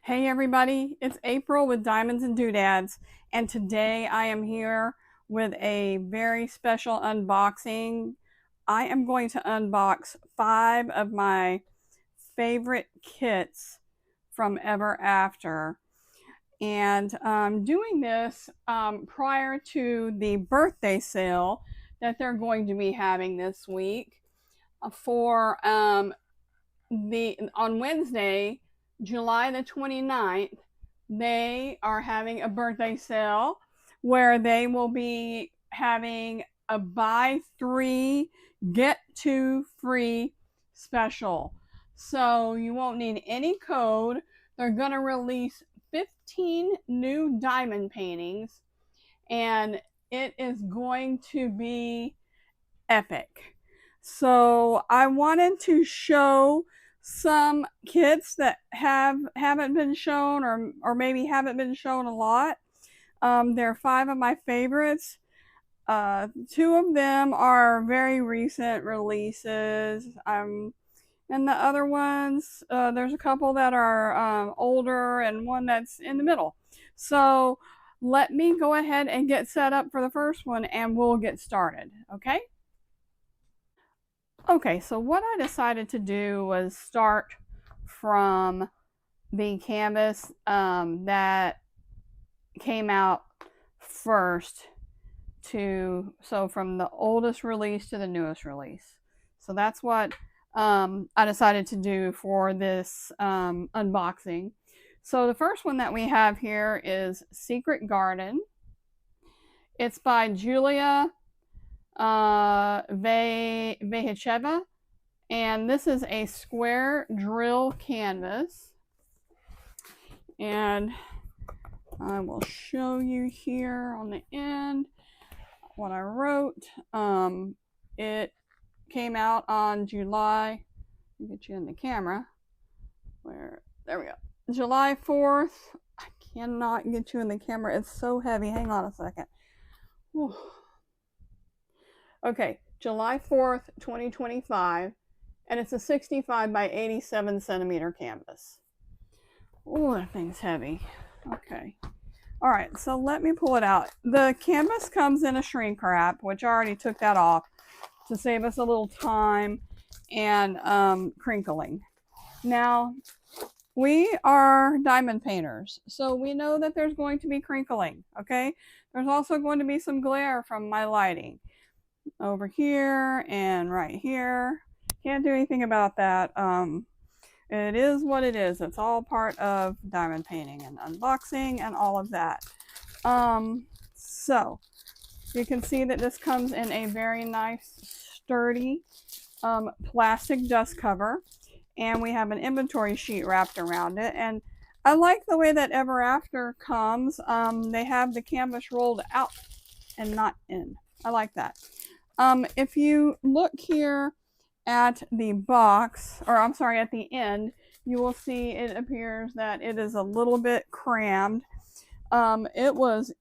Hey everybody, it's April with Diamonds.and.Doo-dads, and today I am here with a very special unboxing. I am going to unbox 5 of my favorite kits from Ever After, and I'm doing this prior to the birthday sale that they're going to be having this week for the on Wednesday, July the 29th, they are having a birthday sale where they will be having a buy 3 get 2 free special. So you won't need any code. They're going to release 15 new diamond paintings, and it is going to be epic. So I wanted to show some kits that haven't been shown, or maybe haven't been shown a lot. There are 5 of my favorites. 2 of them are very recent releases. And the other ones, there's a couple that are older and one that's in the middle. So let me go ahead and get set up for the first one and we'll get started. Okay? Okay, so what I decided to do was start from the canvas that came out first so from the oldest release to the newest release. So that's what I decided to do for this unboxing. So the first one that we have here is Secret Garden. It's by Julia Vehacheva, and this is a square drill canvas, and I will show you here on the end what I wrote. It came out on July, let me get you in the camera, there we go, July 4th. I cannot get you in the camera, it's so heavy, hang on a second. Whew. Okay, July 4th, 2025, and it's a 65 by 87 centimeter canvas. Oh, that thing's heavy. Okay. All right, so let me pull it out. The canvas comes in a shrink wrap, which I already took that off to save us a little time and crinkling. Now, we are diamond painters, so we know that there's going to be crinkling, okay? There's also going to be some glare from my lighting over here and right here. Can't do anything about that. It is what it is. It's all part of diamond painting and unboxing and all of that. So you can see that this comes in a very nice, sturdy plastic dust cover, and we have an inventory sheet wrapped around it. And I like the way that Ever After comes. They have the canvas rolled out and not in. I like that. If you look here at the box, or I'm sorry, at the end, you will see it appears that it is a little bit crammed. It was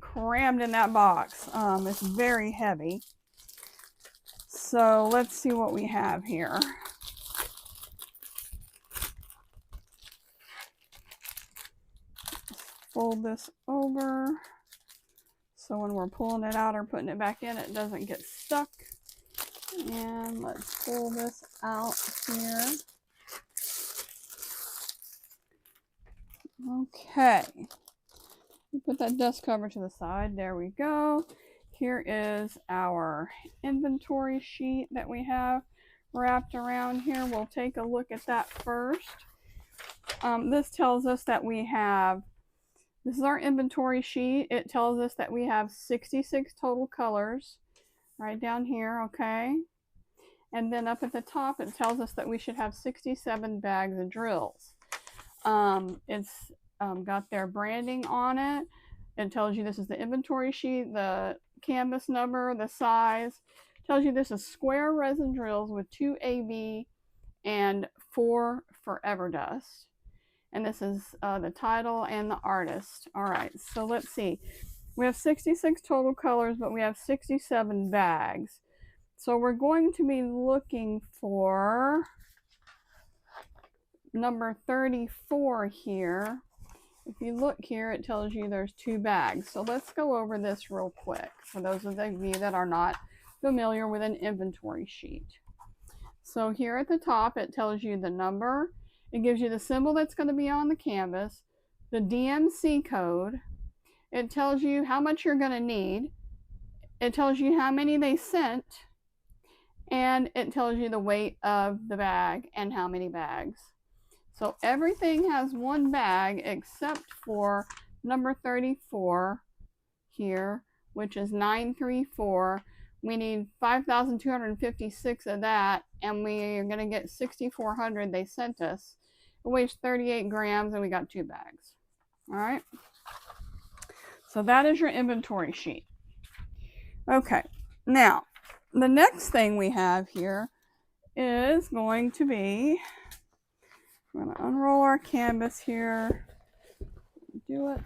crammed in that box. It's very heavy. So let's see what we have here. Fold this over so when we're pulling it out or putting it back in, it doesn't get stuck. And let's pull this out here. Okay. Put that dust cover to the side. There we go. Here is our inventory sheet that we have wrapped around here. We'll take a look at that first. This tells us that this is our inventory sheet. It tells us that we have 66 total colors right down here, okay? And then up at the top, it tells us that we should have 67 bags of drills. It's got their branding on it. It tells you this is the inventory sheet, the canvas number, the size. It tells you this is square resin drills with 2 AB and 4 forever dust. And this is the title and the artist. All right, so let's see. We have 66 total colors, but we have 67 bags. So we're going to be looking for number 34 here, if you look here, it tells you there's 2 bags. So let's go over this real quick for those of you that are not familiar with an inventory sheet. So here at the top, it tells you the number. It gives you the symbol that's going to be on the canvas, the DMC code. It tells you how much you're going to need. It tells you how many they sent. And it tells you the weight of the bag and how many bags. So everything has 1 bag except for number 34 here, which is 934. We need 5,256 of that, and we are going to get 6,400 they sent us. It weighs 38 grams, and we got 2 bags. All right. So that is your inventory sheet. Okay. Now, the next thing we have here is going to be, I'm going to unroll our canvas here, do it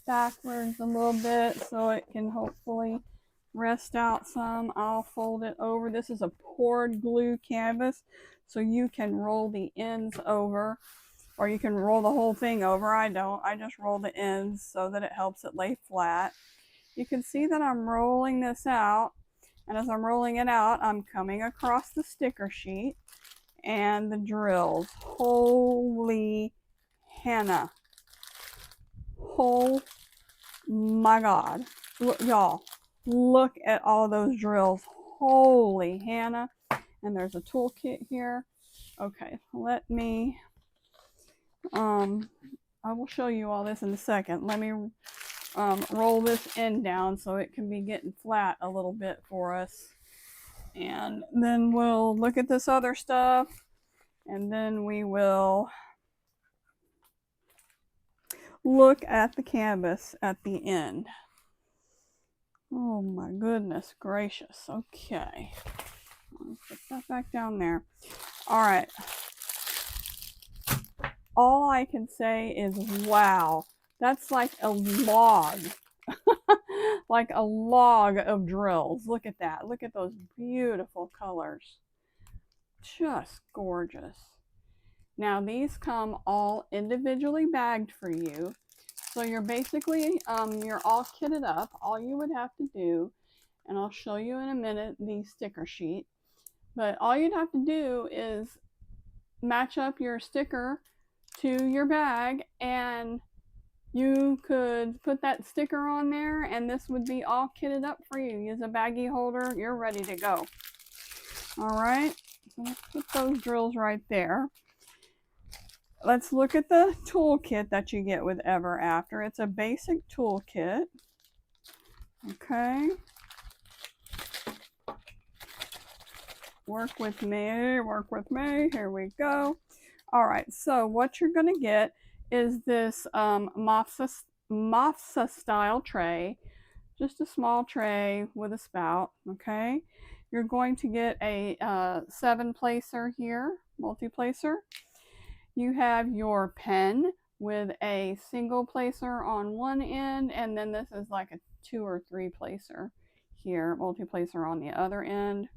backwards a little bit so it can hopefully rest out some. I'll fold it over. This is a poured glue canvas, so you can roll the ends over, or you can roll the whole thing over. I don't. I just roll the ends so that it helps it lay flat. You can see that I'm rolling this out, and as I'm rolling it out, I'm coming across the sticker sheet and the drills. Holy Hannah. Oh my God. Look, y'all, look at all those drills. Holy Hannah. And there's a toolkit here. Okay, let me, I will show you all this in a second. Let me roll this end down so it can be getting flat a little bit for us. And then we'll look at this other stuff, and then we will look at the canvas at the end. Oh my goodness gracious. Okay. Let's put that back down there. All right. All I can say is wow. That's like a log. Like a log of drills. Look at that. Look at those beautiful colors. Just gorgeous. Now these come all individually bagged for you. So you're basically, you're all kitted up. All you would have to do, and I'll show you in a minute the sticker sheet, but all you'd have to do is match up your sticker to your bag, and you could put that sticker on there, and this would be all kitted up for you. Use a baggie holder, you're ready to go. All right, so let's put those drills right there. Let's look at the toolkit that you get with Ever After. It's a basic toolkit. Okay. Work with me, work with me. Here we go. All right, so what you're going to get is this mafsa style tray. Just a small tray with a spout, okay? You're going to get a 7-placer here, multi-placer. You have your pen with a single placer on one end, and then this is like a 2 or 3 placer here, multi-placer on the other end.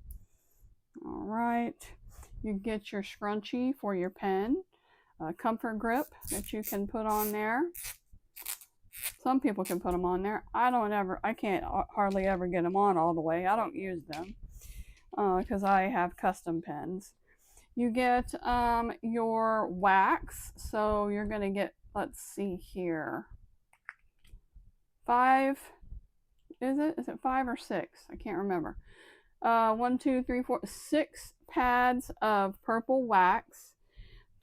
All right, you get your scrunchie for your pen, a comfort grip that you can put on there. Some people can put them on there. I can't hardly ever get them on all the way. I don't use them because I have custom pens. You get your wax, so you're going to get, let's see here, 5, is it 5 or 6? I can't remember. 1, 2, 3, 4, 6 pads of purple wax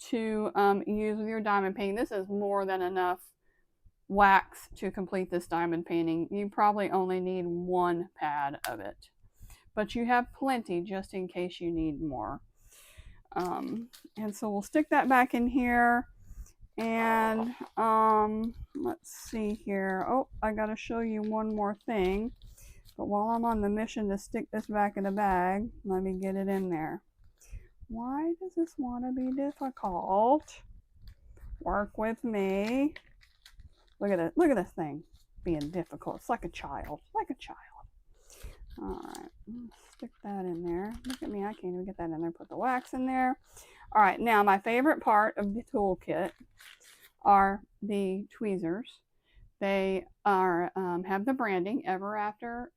to use with your diamond painting. This is more than enough wax to complete this diamond painting. You probably only need 1 pad of it, but you have plenty just in case you need more. And so we'll stick that back in here, and let's see here. Oh, I gotta show you one more thing, but while I'm on the mission to stick this back in the bag, let me get it in there. Why does this want to be difficult? Work with me. Look at it. Look at this thing being difficult. It's like a child. Like a child. All right. Stick that in there. Look at me. I can't even get that in there. Put the wax in there. All right, now my favorite part of the toolkit are the tweezers. They are have the branding ever after.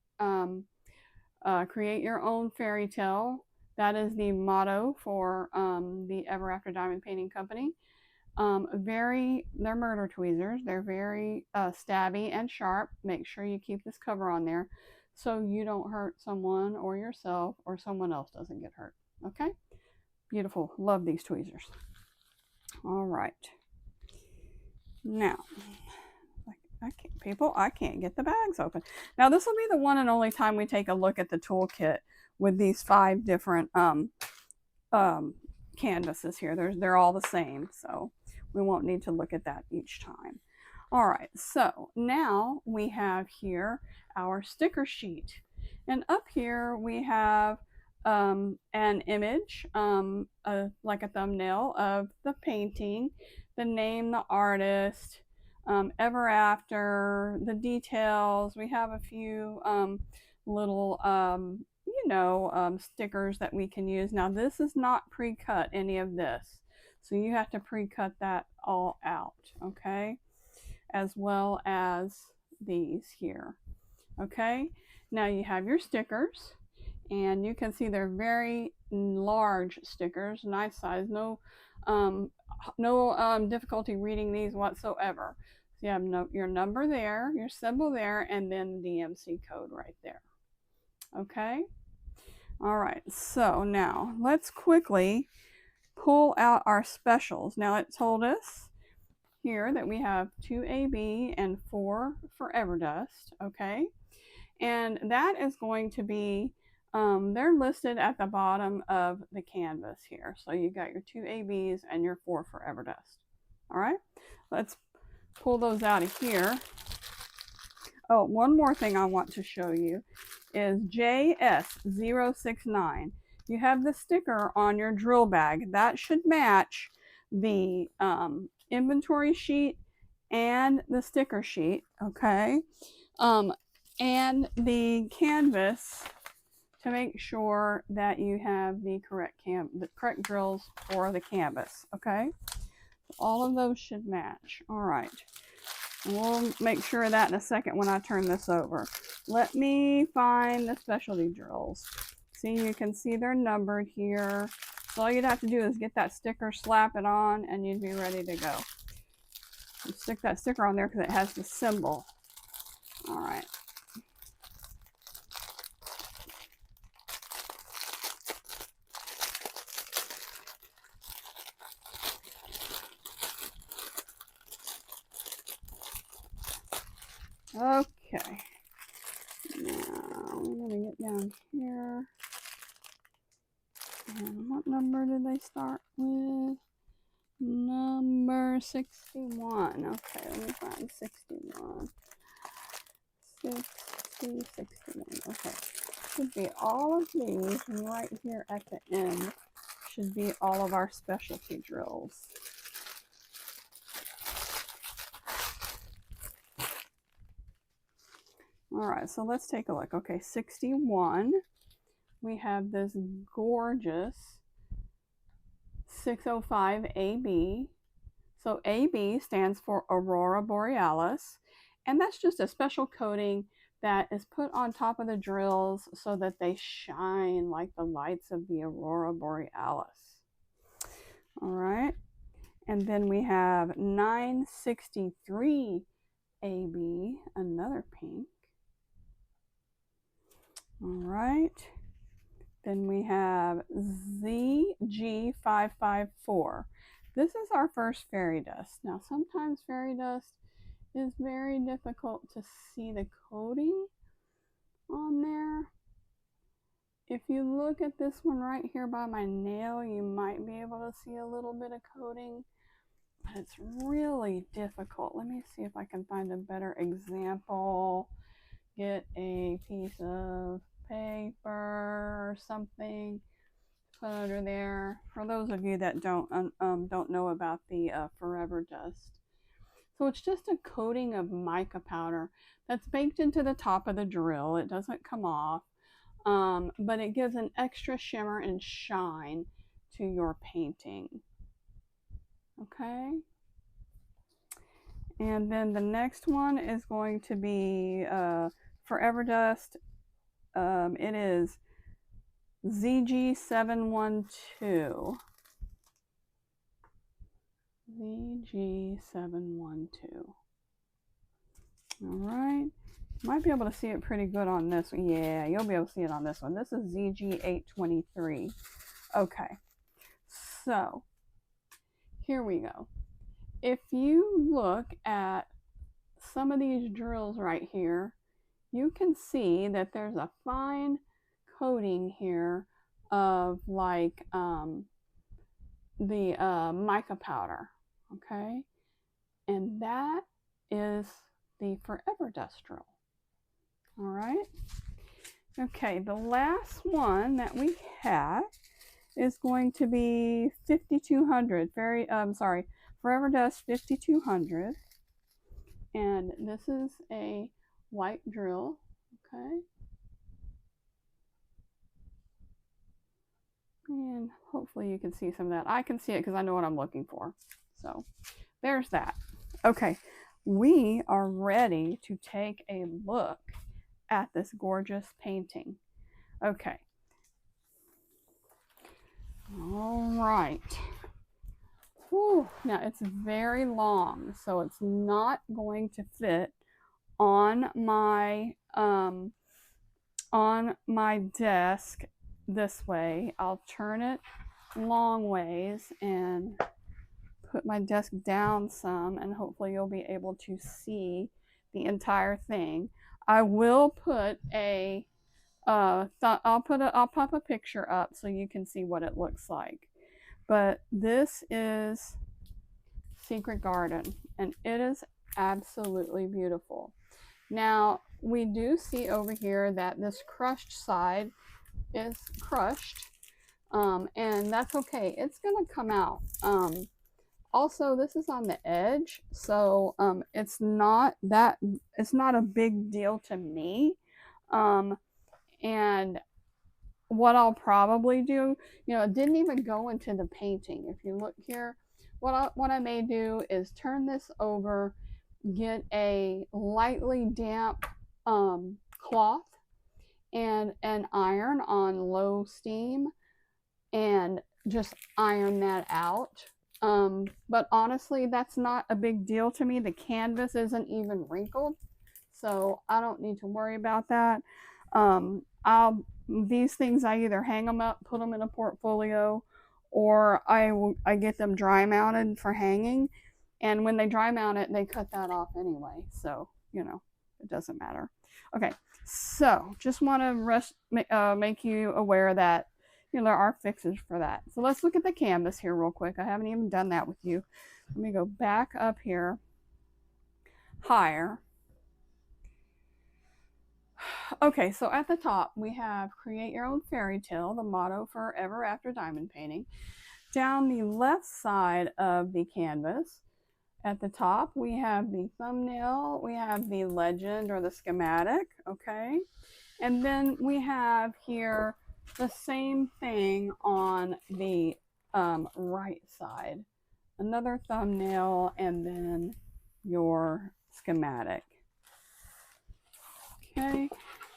Create your own fairy tale. That is the motto for the Ever After Diamond Painting Company. They're murder tweezers. They're very stabby and sharp. Make sure you keep this cover on there so you don't hurt someone or yourself or someone else doesn't get hurt. Okay? Beautiful. Love these tweezers. All right. Now, I can't get the bags open. Now, this will be the one and only time we take a look at the toolkit with these 5 different canvases here. They're all the same, so we won't need to look at that each time. All right, so now we have here our sticker sheet. And up here we have an image, like a thumbnail of the painting, the name, the artist, ever after, the details. We have a few little stickers that we can use. Now this is not pre-cut, any of this, so you have to pre-cut that all out, okay, as well as these here. Okay, now you have your stickers, and you can see they're very large stickers, nice size, no difficulty reading these whatsoever. So you have your number there, your symbol there, and then the DMC code right there. Okay. All right, so now let's quickly pull out our specials. Now it told us here that we have 2 AB and 4 Forever Dust, okay? And that is going to be, they're listed at the bottom of the canvas here. So you got your 2 ABs and your 4 Forever Dust. All right, let's pull those out of here. Oh, one more thing I want to show you is JS069. You have the sticker on your drill bag. That should match the inventory sheet and the sticker sheet, okay? And the canvas to make sure that you have the correct drills for the canvas, okay? All of those should match. All right. We'll make sure of that in a second when I turn this over. Let me find the specialty drills. See, you can see they're numbered here. So all you'd have to do is get that sticker, slap it on, and you'd be ready to go. You stick that sticker on there because it has the symbol. All right. Okay, now I'm going to get down here. And what number did they start with? Number 61. Okay, let me find 61. 61. Okay, should be all of these right here at the end. Should be all of our specialty drills. All right, so let's take a look. Okay, 61. We have this gorgeous 605 AB. So AB stands for Aurora Borealis, and that's just a special coating that is put on top of the drills so that they shine like the lights of the Aurora Borealis. All right, and then we have 963 AB, another pink. All right, then we have ZG554. This is our first fairy dust. Now, sometimes fairy dust is very difficult to see the coating on there. If you look at this one right here by my nail, you might be able to see a little bit of coating, but it's really difficult. Let me see if I can find a better example. Get a piece of paper or something, put under there. For those of you that don't know about the Forever Dust, so it's just a coating of mica powder that's baked into the top of the drill. It doesn't come off, but it gives an extra shimmer and shine to your painting. Okay. And then the next one is going to be Forever Dust. It is ZG712. ZG712. All right. Might be able to see it pretty good on this one. Yeah, you'll be able to see it on this one. This is ZG823. Okay. So, here we go. If you look at some of these drills right here, you can see that there's a fine coating here of like the mica powder, okay? And that is the Forever Dust drill. All right. Okay, the last one that we have is going to be 5200. Forever Dust 5200. And this is a white drill, okay? And hopefully you can see some of that. I can see it because I know what I'm looking for. So there's that. Okay, we are ready to take a look at this gorgeous painting. Okay. All right. Whew. Now it's very long, so it's not going to fit on my desk this way. I'll turn it long ways and put my desk down some, and hopefully you'll be able to see the entire thing. I will put a I'll pop a picture up so you can see what it looks like. But this is Secret Garden, and it is absolutely beautiful. Now, we do see over here that this crushed side is crushed, and that's okay. It's gonna come out. Also, this is on the edge, so it's not a big deal to me. And what I'll probably do, it didn't even go into the painting. If you look here, what I may do is turn this over, get a lightly damp cloth and an iron on low steam and just iron that out. But honestly, that's not a big deal to me. The canvas isn't even wrinkled, so I don't need to worry about that. These things, I either hang them up, put them in a portfolio, or I get them dry mounted for hanging. And when they dry mount it, they cut that off anyway. So, it doesn't matter. Okay, so just want to make you aware that, there are fixes for that. So let's look at the canvas here real quick. I haven't even done that with you. Let me go back up here higher. Okay, so at the top we have create your own fairy tale, the motto for ever after diamond painting. Down the left side of the canvas, at the top, we have the thumbnail, we have the legend or the schematic, okay? And then we have here the same thing on the right side. Another thumbnail and then your schematic. Okay,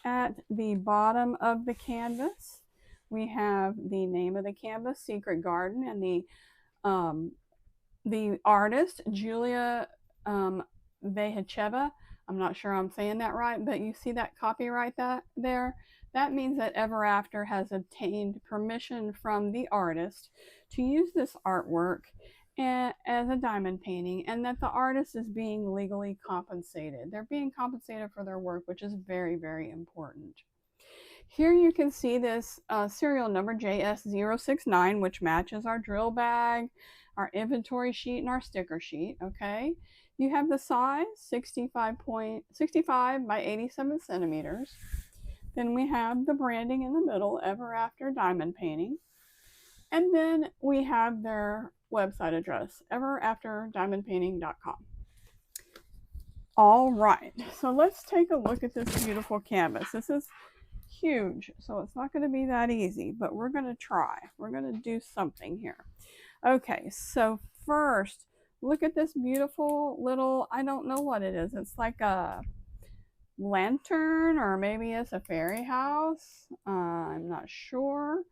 at the bottom of the canvas, we have the name of the canvas, Secret Garden, and the artist, Julia Vehacheva. I'm not sure I'm saying that right, but you see that copyright there? That means that Ever After has obtained permission from the artist to use this artwork as a diamond painting, and that the artist is being legally compensated. They're being compensated for their work, which is very, very important. Here you can see this serial number JS069, which matches our drill bag, our inventory sheet, and our sticker sheet, okay? You have the size, 65 by 87 centimeters. Then we have the branding in the middle, Ever After Diamond Painting. And then we have their website address, everafterdiamondpainting.com. All right, so let's take a look at this beautiful canvas. This is huge, so it's not going to be that easy, but we're going to try. We're going to do something here. Okay, so first, look at this beautiful little, I don't know what it is. It's like a lantern, or maybe it's a fairy house. I'm not sure.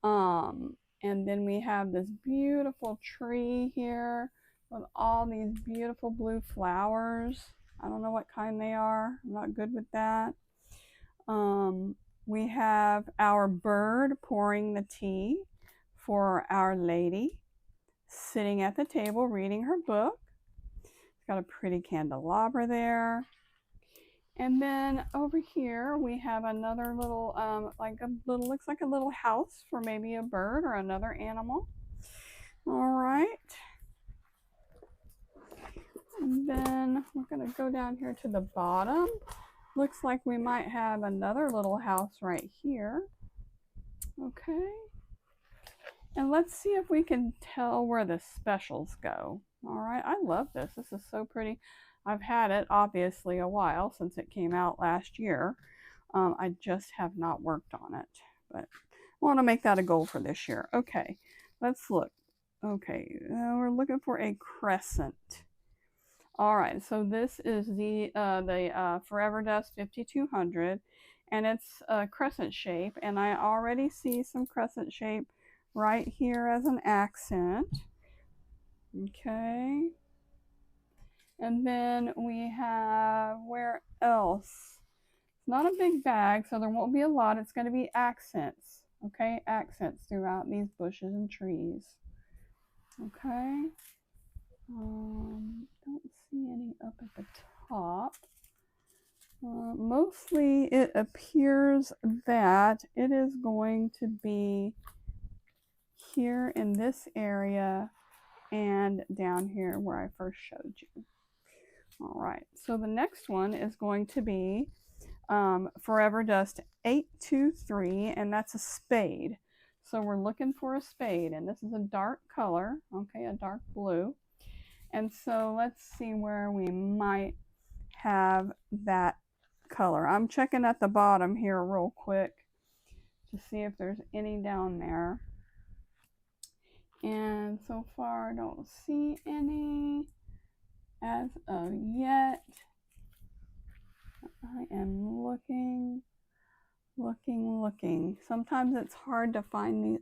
And then we have this beautiful tree here with all these beautiful blue flowers. I don't know what kind they are. I'm not good with that. We have our bird pouring the tea for Our Lady, sitting at the table reading her book. It's got a pretty candelabra there. And then over here we have another little, looks like a little house for maybe a bird or another animal. All right. And then we're going to go down here to the bottom. Looks like we might have another little house right here. Okay. And let's see if we can tell where the specials go. All right. I love this. This is so pretty. I've had it obviously a while since it came out last year. I just have not worked on it, but I want to make that a goal for this year. Okay, let's look. Okay, we're looking for a crescent. All right, so this is the Forever Dust 5200, and it's a crescent shape, and I already see some crescent shape right here as an accent. Okay. And then we have, where else? It's not a big bag, so there won't be a lot. It's going to be accents, okay? Accents throughout these bushes and trees. Okay. Don't see any up at the top. Mostly it appears that it is going to be here in this area and down here where I first showed you. All right, so the next one is going to be Forever Dust 823, and that's a spade. So we're looking for a spade, and this is a dark color, okay, a dark blue. And so let's see where we might have that color. I'm checking at the bottom here real quick to see if there's any down there. And so far I don't see any as of yet. I am looking. Sometimes it's hard to find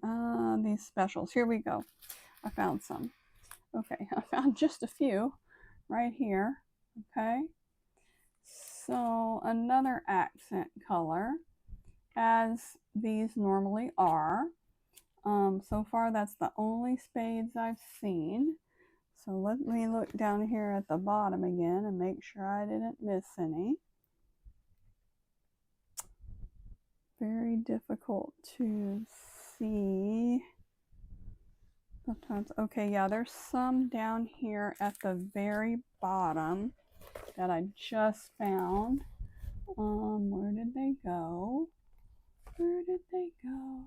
these specials. Here we go. I found some. Okay, I found just a few right here. Okay. So another accent color, as these normally are. So far that's the only spades I've seen. So let me look down here at the bottom again and make sure I didn't miss any. Very difficult to see sometimes. Okay, yeah, there's some down here at the very bottom that I just found. Where did they go? Where did they go?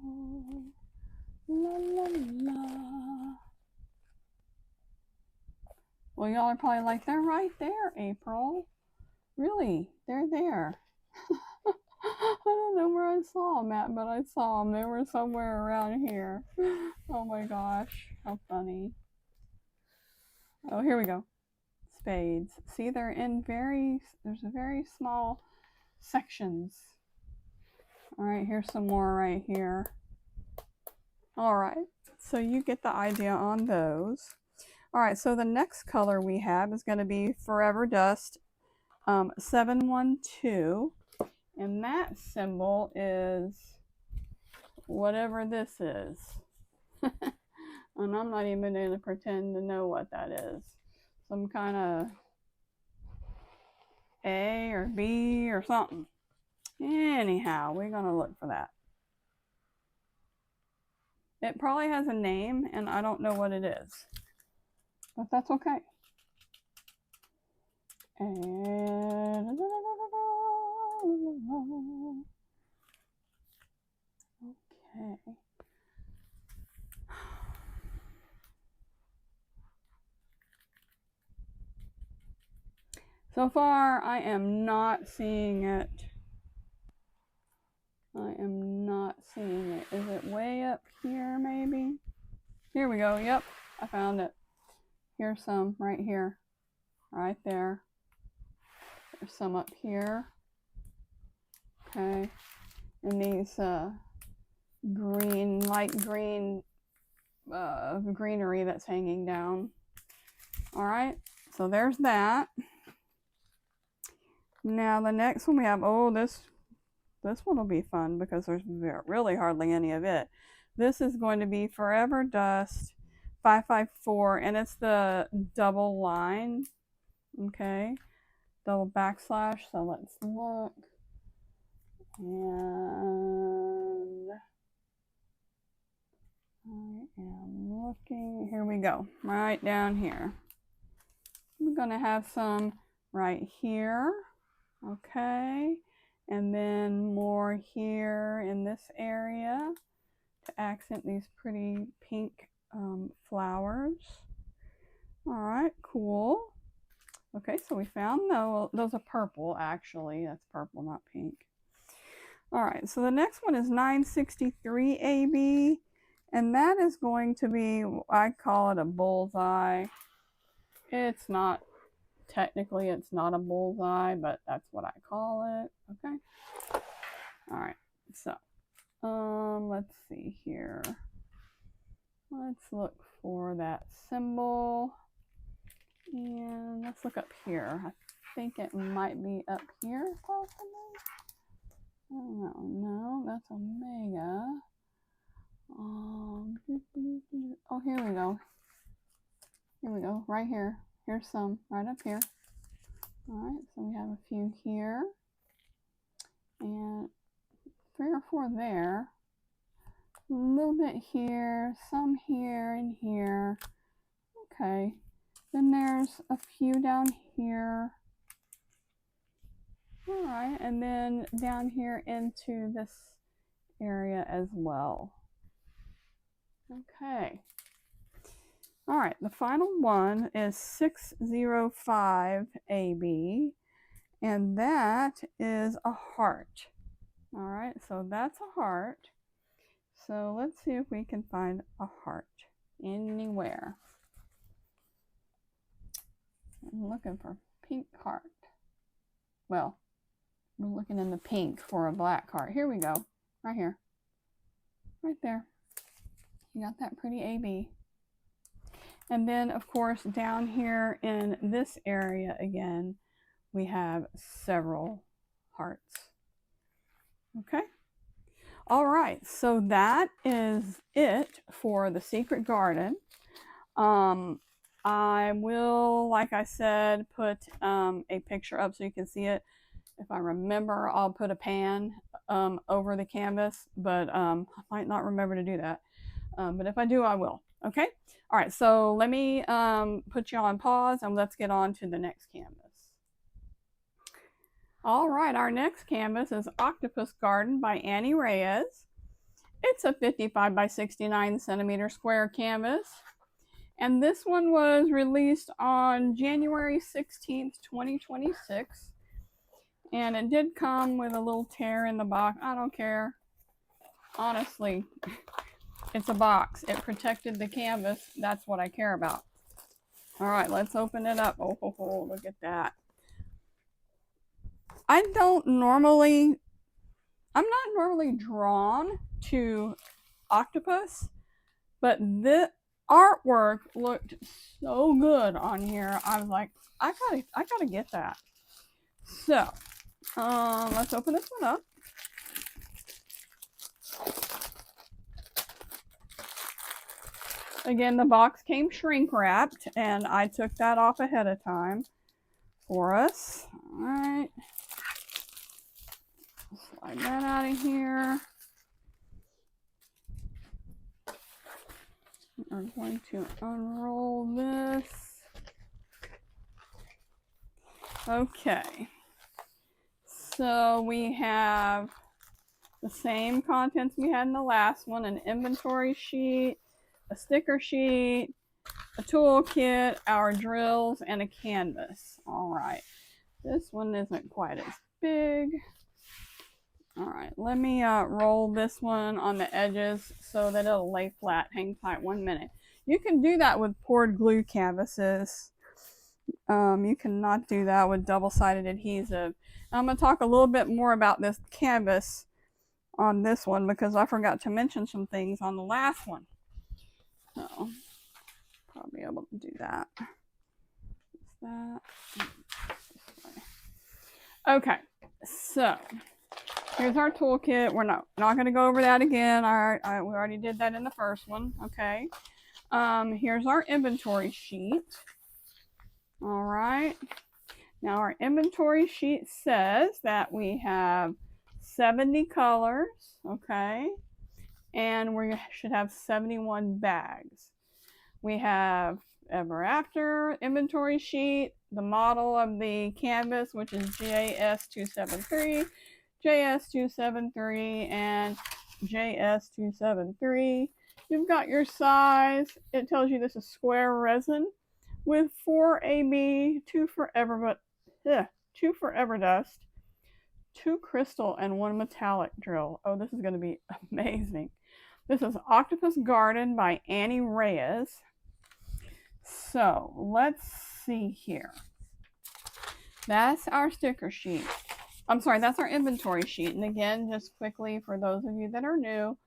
La la la. Well, y'all are probably like, they're right there, April. Really, they're there. I don't know where I saw them at, but I saw them. They were somewhere around here. Oh my gosh, how funny. Oh, here we go. Spades. See, they're in there's a very small sections. All right, here's some more right here. All right, so you get the idea on those. All right, so the next color we have is going to be Forever Dust 712. And that symbol is whatever this is. And I'm not even going to pretend to know what that is. Some kind of A or B or something. Anyhow, we're going to look for that. It probably has a name, and I don't know what it is. But that's okay. And okay. So far, I am not seeing it. I am not seeing it. Is it way up here maybe? Here we go. Yep, I found it. Here's some right here. Right there. There's some up here. Okay. And these green, light green greenery that's hanging down. All right. So there's that. Now the next one we have, oh, this one will be fun because there's really hardly any of it. This is going to be Forever Dust 554, and it's the double line. Okay, double backslash. So let's look. And I am looking. Here we go. Right down here. We're going to have some right here. Okay. And then more here in this area to accent these pretty pink flowers. All right, cool. Okay, so we found those are purple actually. That's purple, not pink. All right, so the next one is 963 AB, and that is going to be, I call it a bullseye. It's not, technically it's not a bullseye, but that's what I call it. Okay. All right, so let's see here. Let's look for that symbol, and let's look up here. I think it might be up here possibly. I don't know. No, that's Omega. Oh, here we go. Here we go. Right here. Here's some right up here. All right, so we have a few here, and 3 or 4 there. A little bit here, some here and here. Okay. Then there's a few down here. All right, and then down here into this area as well. Okay. All right, the final one is 605 AB, and that is a heart. All right, so that's a heart. So let's see if we can find a heart anywhere. I'm looking for pink heart. Well, we're looking in the pink for a black heart. Here we go. Right here. Right there. You got that pretty AB. And then, of course, down here in this area again, we have several hearts. Okay. All right. So that is it for the secret garden. I will, like I said, put a picture up so you can see it. If I remember, I'll put a pan over the canvas, but I might not remember to do that. But if I do, I will. Okay? All right, so let me put you on pause and let's get on to the next canvas. All right, our next canvas is Octopus Garden by Annie Reyes. It's a 55 by 69 centimeter square canvas. And this one was released on January 16th, 2026. And it did come with a little tear in the box. I don't care. Honestly, it's a box. It protected the canvas. That's what I care about. All right, let's open it up. Oh, look at that. I'm not normally drawn to octopus, but the artwork looked so good on here. I was like, I gotta get that. So, let's open this one up. Again, the box came shrink wrapped, and I took that off ahead of time for us. All right. Slide that out of here. We're going to unroll this. Okay. So we have the same contents we had in the last one, an inventory sheet, a sticker sheet, a toolkit, our drills, and a canvas. All right. This one isn't quite as big. All right, let me roll this one on the edges so that it'll lay flat. Hang tight 1 minute. You can do that with poured glue canvases. You cannot do that with double-sided adhesive. I'm going to talk a little bit more about this canvas on this one because I forgot to mention some things on the last one. So, probably able to do that. That. Okay, so here's our toolkit. We're not going to go over that again. We already did that in the first one. Okay. Here's our inventory sheet. All right. Now our inventory sheet says that we have 70 colors. Okay. And we should have 71 bags. We have Ever After inventory sheet, the model of the canvas, which is JS273, JS273, and JS273. You've got your size. It tells you this is square resin with 4 AB, 2 forever dust, 2 crystal, and 1 metallic drill. Oh, this is going to be amazing. This is Octopus Garden by Annie Reyes. So let's see here. That's our sticker sheet. I'm sorry, that's our inventory sheet. And again, just quickly for those of you that are new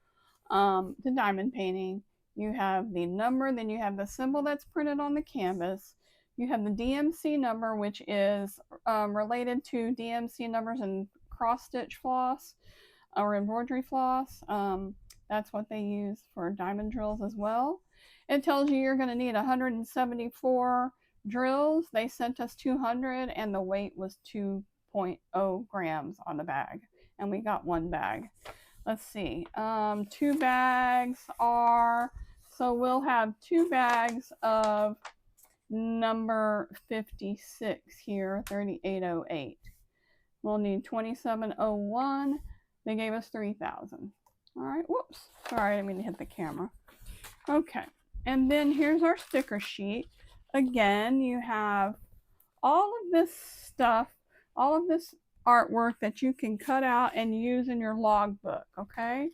to diamond painting, you have the number, then you have the symbol that's printed on the canvas. You have the DMC number, which is related to DMC numbers and cross-stitch floss or embroidery floss. That's what they use for diamond drills as well. It tells you you're going to need 174 drills. They sent us 200 and the weight was 2.0 grams on the bag. And we got 1 bag. Let's see. 2 bags are, so we'll have 2 bags of number 56 here, 3808. We'll need 2701. They gave us 3,000. All right, whoops. Sorry, I didn't mean to hit the camera. Okay, and then here's our sticker sheet. Again, you have all of this stuff, all of this artwork that you can cut out and use in your logbook, okay?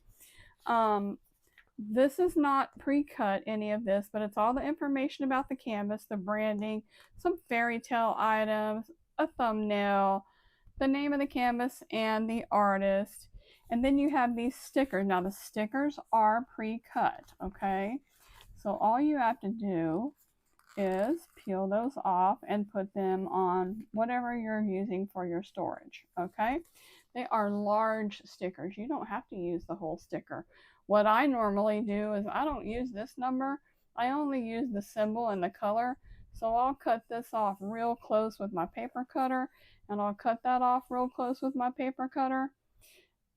This is not pre-cut, any of this, but it's all the information about the canvas, the branding, some fairytale items, a thumbnail, the name of the canvas and the artist. And then you have these stickers. Now the stickers are pre-cut, okay? So all you have to do is peel those off and put them on whatever you're using for your storage, okay? They are large stickers. You don't have to use the whole sticker. What I normally do is I don't use this number. I only use the symbol and the color. So I'll cut this off real close with my paper cutter, and I'll cut that off real close with my paper cutter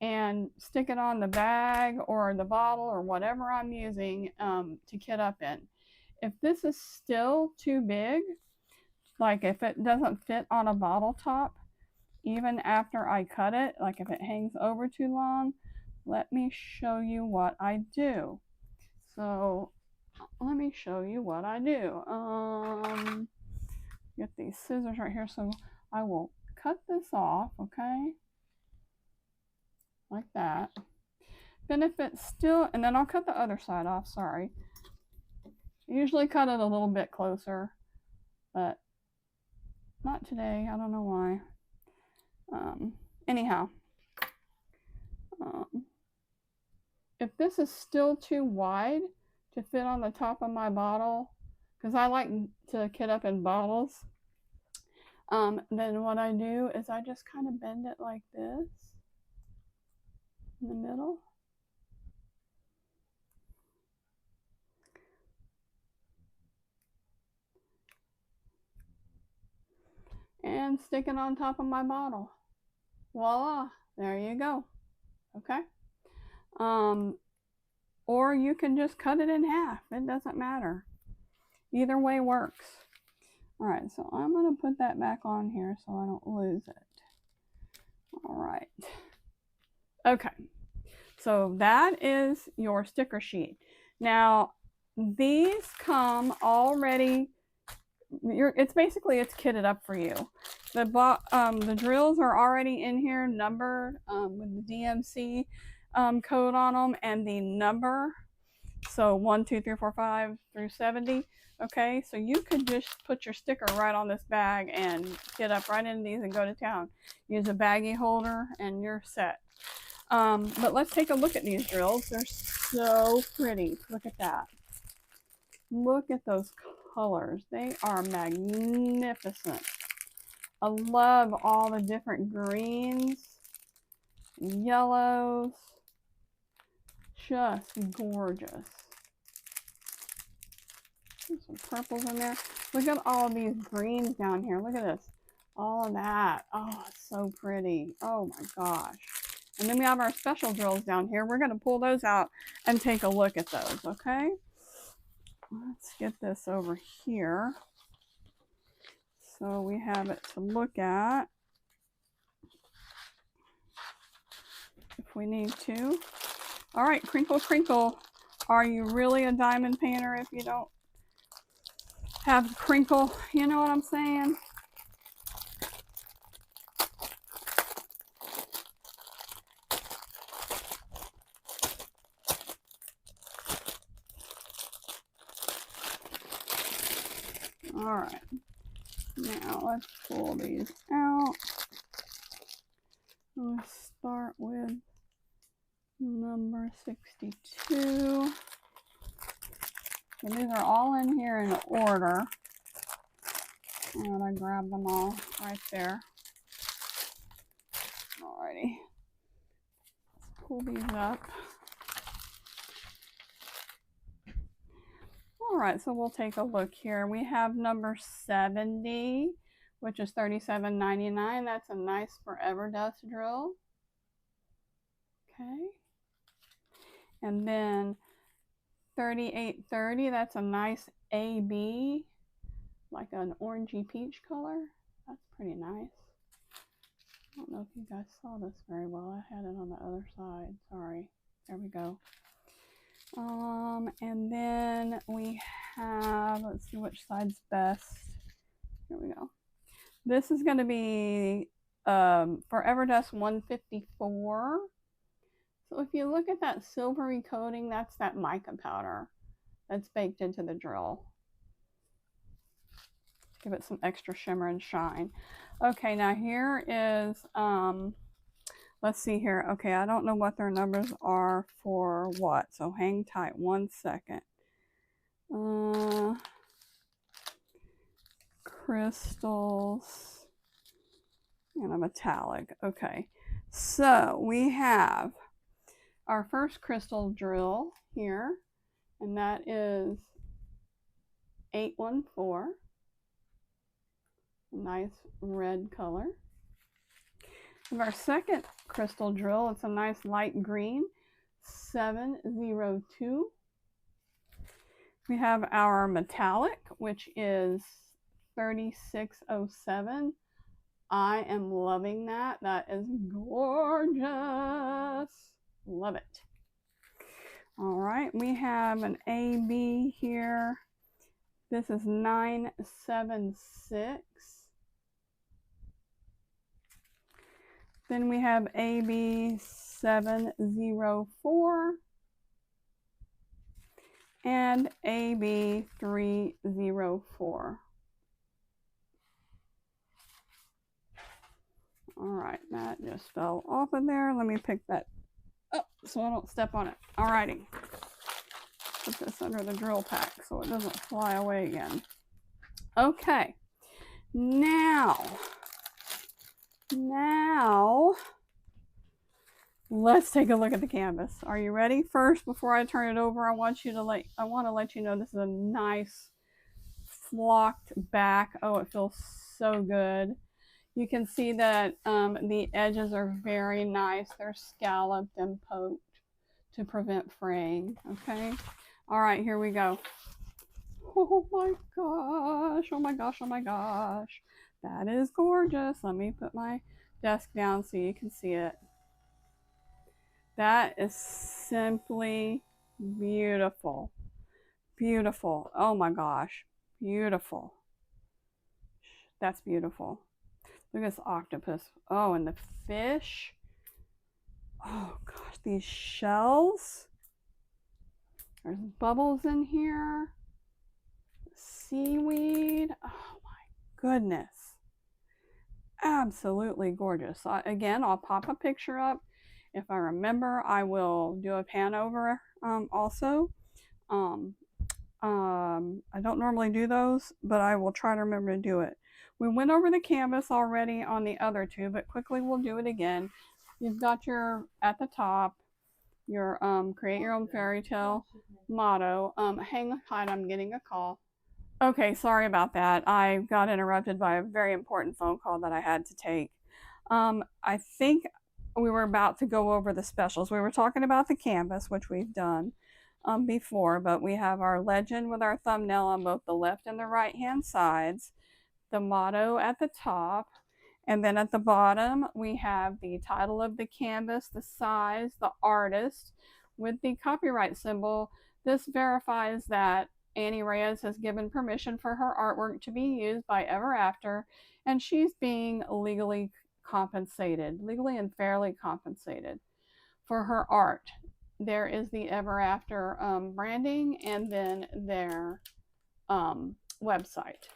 and stick it on the bag or the bottle or whatever I'm using to kit up in. If this is still too big, like if it doesn't fit on a bottle top, even after I cut it, like if it hangs over too long, let me show you what I do. So let me show you what I do. Get these scissors right here. So I will cut this off, okay? Like that. Then if it's still, and then I'll cut the other side off, sorry. Usually cut it a little bit closer, but not today. I don't know why. Anyhow, if this is still too wide to fit on the top of my bottle, because I like to kit up in bottles, then what I do is I just kind of bend it like this in the middle. And stick it on top of my bottle. Voila, there you go. Okay. Or you can just cut it in half. It doesn't matter. Either way works. All right, so I'm going to put that back on here so I don't lose it. All right. Okay. So that is your sticker sheet. Now, these come already, it's kitted up for you. The drills are already in here, numbered with the DMC code on them and the number. So 1, 2, 3, 4, 5 through 70. Okay, so you could just put your sticker right on this bag and get up right into these and go to town. Use a baggie holder and you're set. But let's take a look at these drills. They're so pretty. Look at that. Look at those colors. They are magnificent. I love all the different greens, yellows. Just gorgeous. There's some purples in there. Look at all of these greens down here. Look at this. All of that. Oh, it's so pretty. Oh my gosh. And then we have our special drills down here. We're going to pull those out and take a look at those, okay? Let's get this over here. So we have it to look at if we need to. All right, crinkle, crinkle. Are you really a diamond painter if you don't have crinkle? You know what I'm saying? All right, now let's pull these out. Let's start with number 62. And these are all in here in order. And I grabbed them all right there. Alrighty. Let's pull these up. Alright, so we'll take a look here. We have number 70, which is $37.99. That's a nice forever dust drill. Okay. And then 3830, that's a nice AB, like an orangey peach color. That's pretty nice. I don't know if you guys saw this very well. I had it on the other side. Sorry. There we go. And then we have, let's see which side's best. Here we go. This is going to be Forever Dust 154. So if you look at that silvery coating, that's that mica powder that's baked into the drill. Give it some extra shimmer and shine. Okay, now here is, let's see here. Okay, I don't know what their numbers are for what, so hang tight 1 second. Crystals and a metallic. Okay, so we have our first crystal drill here, and that is 814. Nice red color. We have our second crystal drill. It's a nice light green, 702. We have our metallic, which is 3607. I am loving that. That is gorgeous. Love it. All right, we have an AB here. This is 976. Then we have AB 704 and AB 304. All right, that just fell off of there. Let me pick that up so I don't step on it. All righty. Put this under the drill pack so it doesn't fly away again. Okay, now let's take a look at the canvas. Are you ready? First, before I turn it over, I want to let you know this is a nice flocked back. Oh, it feels so good. You can see that the edges are very nice. They're scalloped and poked to prevent fraying. Okay. All right, here we go. Oh my gosh. Oh my gosh. Oh my gosh. That is gorgeous. Let me put my desk down so you can see it. That is simply beautiful. Beautiful. Oh my gosh. Beautiful. That's beautiful. Look at this octopus. Oh, and the fish. Oh gosh, these shells. There's bubbles in here. Seaweed. Oh my goodness. Absolutely gorgeous. Again, I'll pop a picture up. If I remember, I will do a pan over also. Um, I don't normally do those, but I will try to remember to do it. We went over the canvas already on the other two, but quickly we'll do it again. You've got your, at the top, your create your own fairy tale motto. Hang tight, I'm getting a call. Okay, sorry about that. I got interrupted by a very important phone call that I had to take. I think we were about to go over the specials. We were talking about the canvas, which we've done before, but we have our legend with our thumbnail on both the left and the right hand sides, the motto at the top, and then at the bottom we have the title of the canvas, the size, the artist with the copyright symbol. This verifies that Annie Reyes has given permission for her artwork to be used by Ever After, and she's being legally compensated, legally and fairly compensated for her art. There is the Ever After branding and then their website.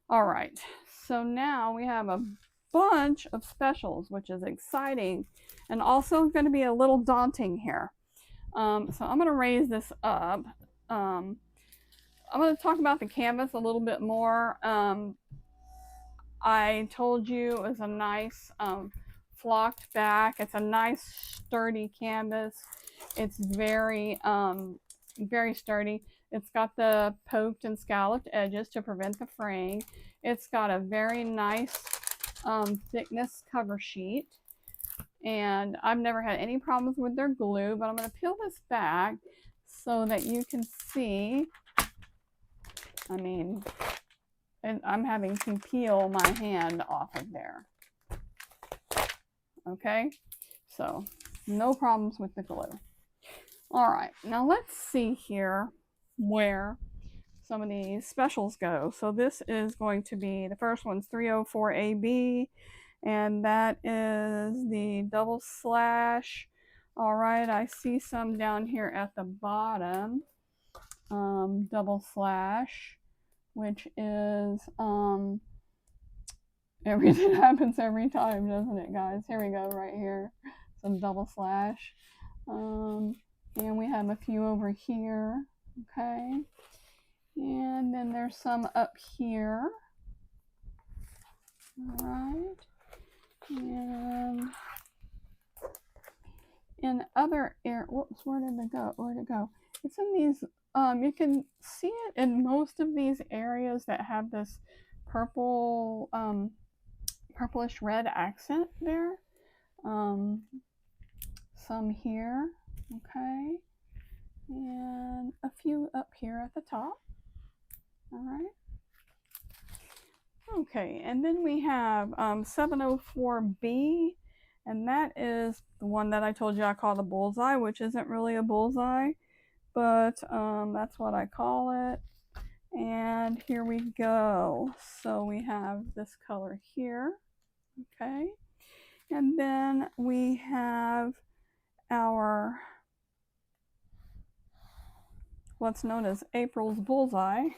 All right, so now we have a bunch of specials, which is exciting and also going to be a little daunting here. So I'm going to raise this up. I'm going to talk about the canvas a little bit more. I told you it was a nice flocked back. It's a nice sturdy canvas. It's very very sturdy. It's got the poked and scalloped edges to prevent the fraying. It's got a very nice thickness cover sheet, and I've never had any problems with their glue, but I'm going to peel this back so that you can see. I mean, I'm having to peel my hand off of there. Okay, so no problems with the glue. All right, now let's see here where some of these specials go. So this is going to be, the first one's 304AB, and that is the double slash. All right, I see some down here at the bottom, double slash, which is everything happens every time, doesn't it, guys? Here we go, right here, some double slash. And we have a few over here, okay? And then there's some up here. All right. And in other areas, whoops, where did it go? Where'd it go? It's in these, you can see it in most of these areas that have this purple, purplish red accent there. Some here, okay? And a few up here at the top. All right. Okay, and then we have 704B, and that is the one that I told you I call the bullseye, which isn't really a bullseye, but that's what I call it. And here we go. So we have this color here, okay? And then we have our what's known as April's bullseye.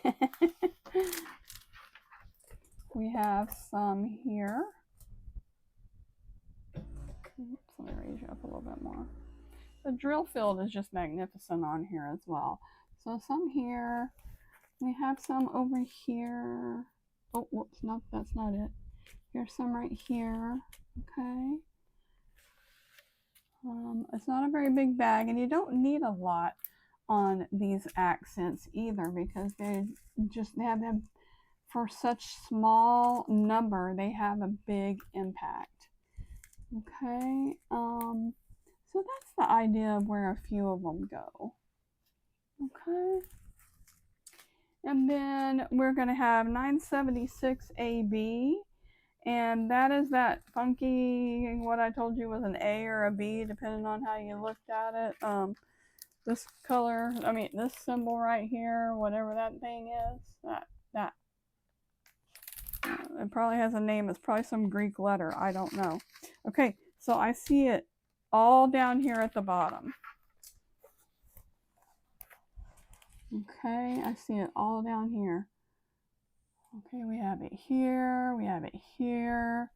We have some here. Oops, let me raise you up a little bit more. The drill field is just magnificent on here as well. So some here. We have some over here. Oh, whoops, no, that's not it. Here's some right here. Okay. It's not a very big bag, and you don't need a lot on these accents either, because they have them for such small number, they have a big impact. Okay, so that's the idea of where a few of them go. Okay, and then we're going to have 976AB, and that is that funky, what I told you was an A or a B, depending on how you looked at it. This color, I mean, this symbol right here, whatever that thing is, that. It probably has a name. It's probably some Greek letter. I don't know. Okay, so I see it all down here at the bottom. Okay, I see it all down here. Okay, we have it here. We have it here.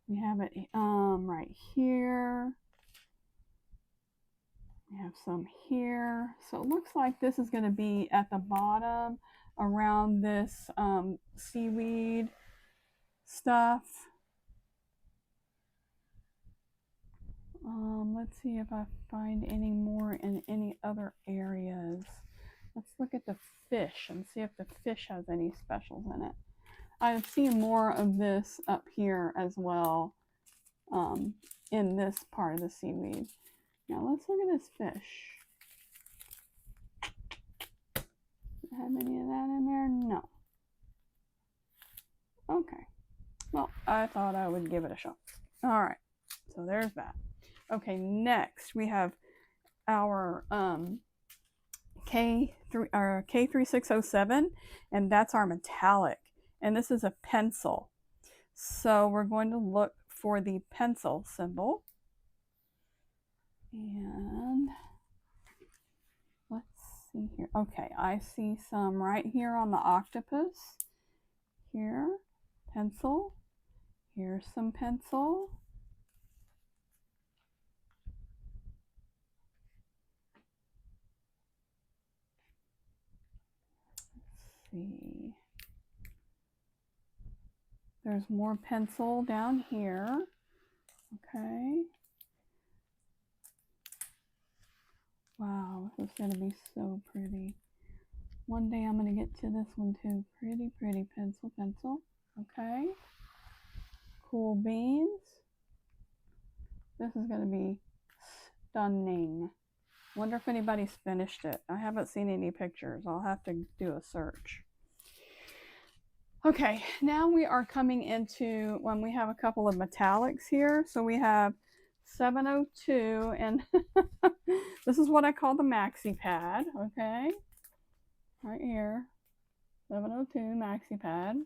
We have it right here. We have some here. So it looks like this is going to be at the bottom around this seaweed stuff. Let's see if I find any more in any other areas. Let's look at the fish and see if the fish has any specials in it. I've seen more of this up here as well, in this part of the seaweed. Now let's look at this fish. Does it have any of that in there? No. Okay. Well, I thought I would give it a shot. All right. So there's that. Okay, next we have our K3607, and that's our metallic. And this is a pencil. So we're going to look for the pencil symbol. And let's see here. Okay, I see some right here on the octopus. Here, pencil. Here's some pencil. Let's see. There's more pencil down here. Okay. Wow, this is going to be so pretty. One day I'm going to get to this one too. Pretty, pretty pencil, pencil. Okay. Cool beans. This is going to be stunning. Wonder if anybody's finished it. I haven't seen any pictures. I'll have to do a search. Okay, now we are coming into when we have a couple of metallics here. So we have 702, and this is what I call the maxi pad. Okay, right here, 702 maxi pad.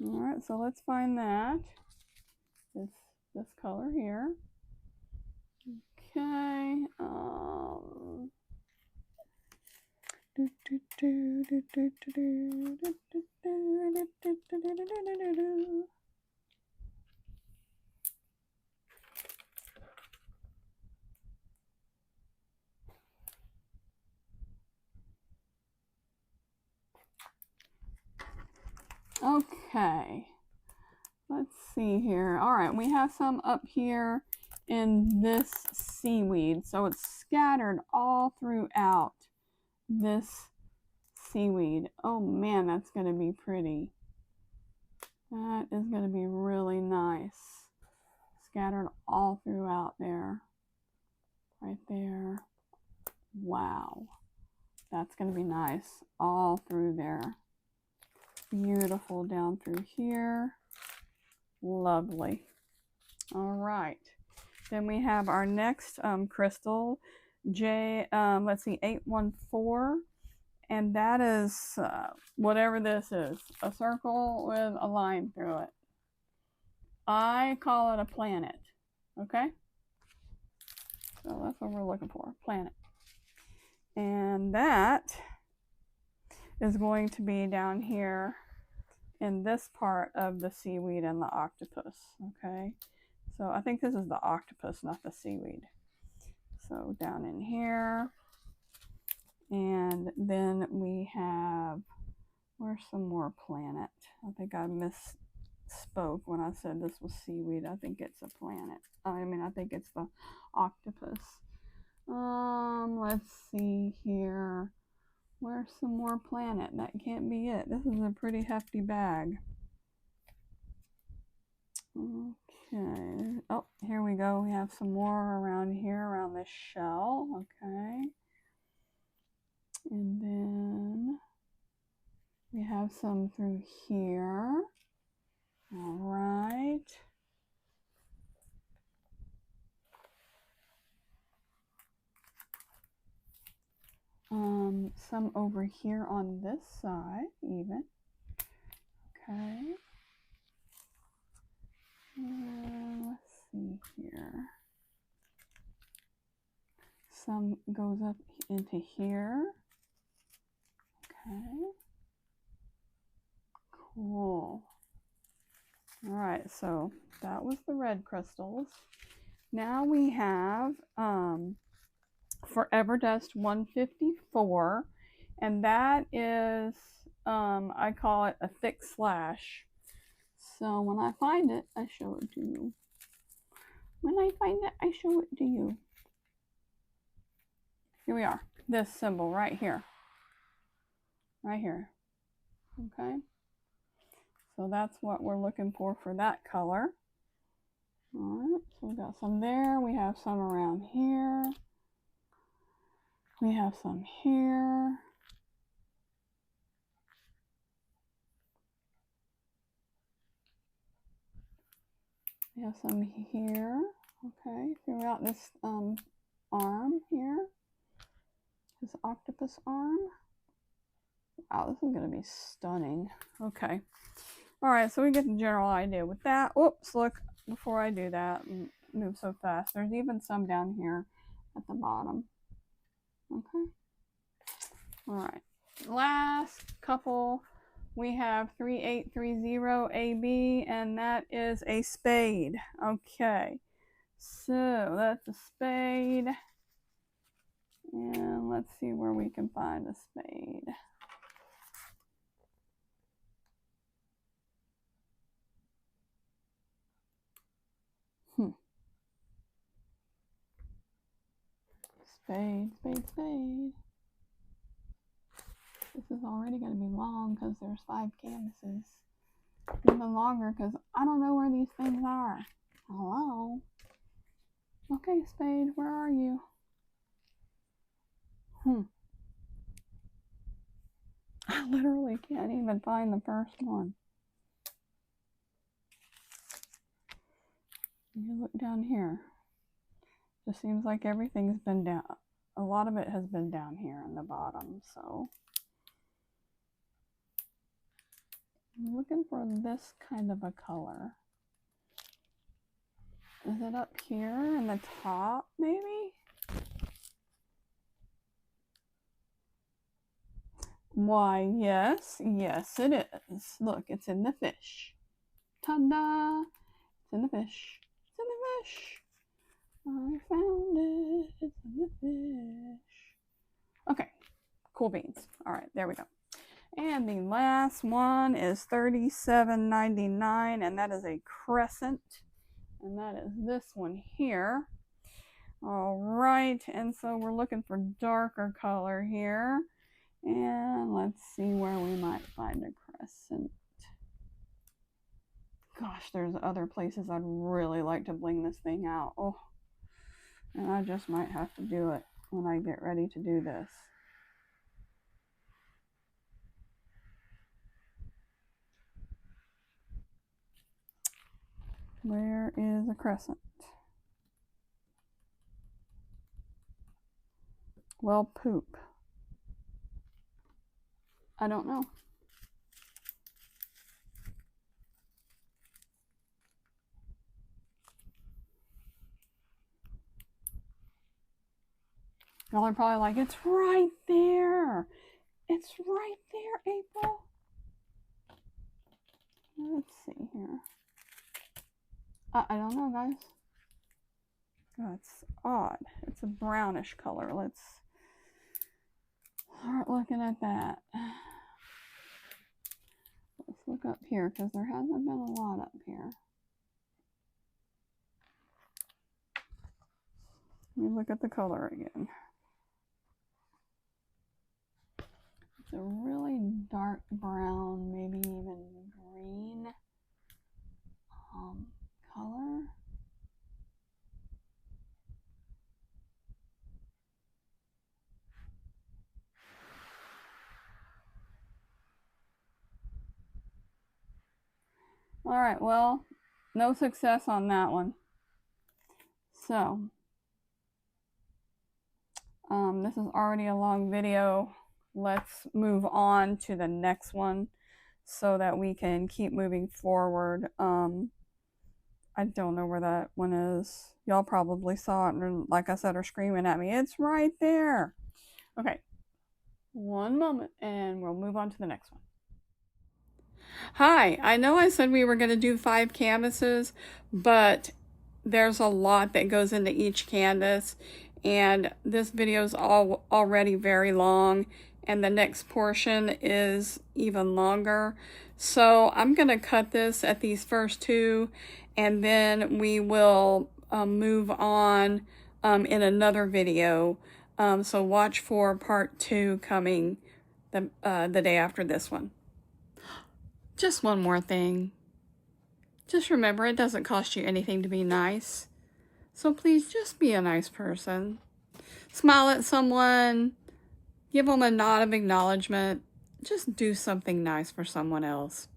All right, so let's find that. It's this color here. Okay. Okay, let's see here. All right, we have some up here in this seaweed. So it's scattered all throughout this seaweed. Oh man, that's going to be pretty. That is going to be really nice. Scattered all throughout there. Right there. Wow. That's going to be nice. All through there. Beautiful down through here. Lovely. All right. Then we have our next crystal, let's see, 814. And that is whatever this is. A circle with a line through it. I call it a planet. Okay? So that's what we're looking for. Planet. And that is going to be down here in this part of the seaweed and the octopus. Okay? So I think this is the octopus, not the seaweed. So down in here. And then we have, where's some more planet? I think I misspoke when I said this was seaweed. I think it's a planet. I think it's the octopus. Let's see here. Where's some more planet? That can't be it. This is a pretty hefty bag. Okay. Oh, here we go. We have some more around here, around this shell. Okay. And then we have some through here. All right. Some over here on this side, even. Okay. Let's see here. Some goes up into here. Okay. Cool. All right, so that was the red crystals. Now we have Forever Dust 154, and that is, I call it a thick slash. So when I find it, I show it to you. When I find it, I show it to you. Here we are. This symbol right here. Right here. Okay. So that's what we're looking for that color. Alright, so we got some there. We have some around here. We have some here. We have some here. Okay, throughout this arm here. This octopus arm. Wow, this is going to be stunning. Okay. Alright, so we get the general idea with that. Oops, look, before I do that, move so fast. There's even some down here at the bottom. Okay. Alright. Last couple, we have 3830 AB, and that is a spade. Okay. So that's a spade. And let's see where we can find a spade. Spade, spade, spade. This is already going to be long because there's 5 canvases. Even longer because I don't know where these things are. Hello? Okay, spade, where are you? I literally can't even find the first one. You look down here. Just seems like everything's been down. A lot of it has been down here in the bottom, so I'm looking for this kind of a color. Is it up here in the top, maybe? Why, yes, yes it is. Look, it's in the fish. Ta-da! It's in the fish. It's in the fish. I found it. It's in the fish. Okay, cool beans. All right, there we go. And the last one is $37.99, and that is a crescent. And that is this one here. All right, and so we're looking for darker color here. And let's see where we might find a crescent. Gosh, there's other places I'd really like to bling this thing out. Oh, and I just might have to do it when I get ready to do this. Where is a crescent? Well, poop. I don't know. Y'all are probably like, it's right there. It's right there, April. Let's see here. I don't know, guys. That's odd. It's a brownish color. Let's start looking at that. Let's look up here because there hasn't been a lot up here. Let me look at the color again. It's a really dark brown, maybe even green color. All right, well, no success on that one. So, this is already a long video. Let's move on to the next one so that we can keep moving forward. I don't know where that one is. Y'all probably saw it and, like I said, are screaming at me. It's right there. Okay, one moment and we'll move on to the next one. Hi, I know I said we were going to do 5 canvases, but there's a lot that goes into each canvas, and this video is already very long, and the next portion is even longer. So I'm going to cut this at these first 2, and then we will move on in another video. So watch for part 2 coming the day after this one. Just one more thing. Just remember, it doesn't cost you anything to be nice. So please just be a nice person. Smile at someone. Give them a nod of acknowledgement. Just do something nice for someone else.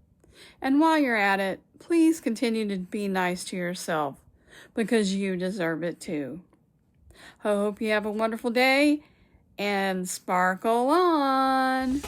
And while you're at it, please continue to be nice to yourself, because you deserve it too. I hope you have a wonderful day and sparkle on.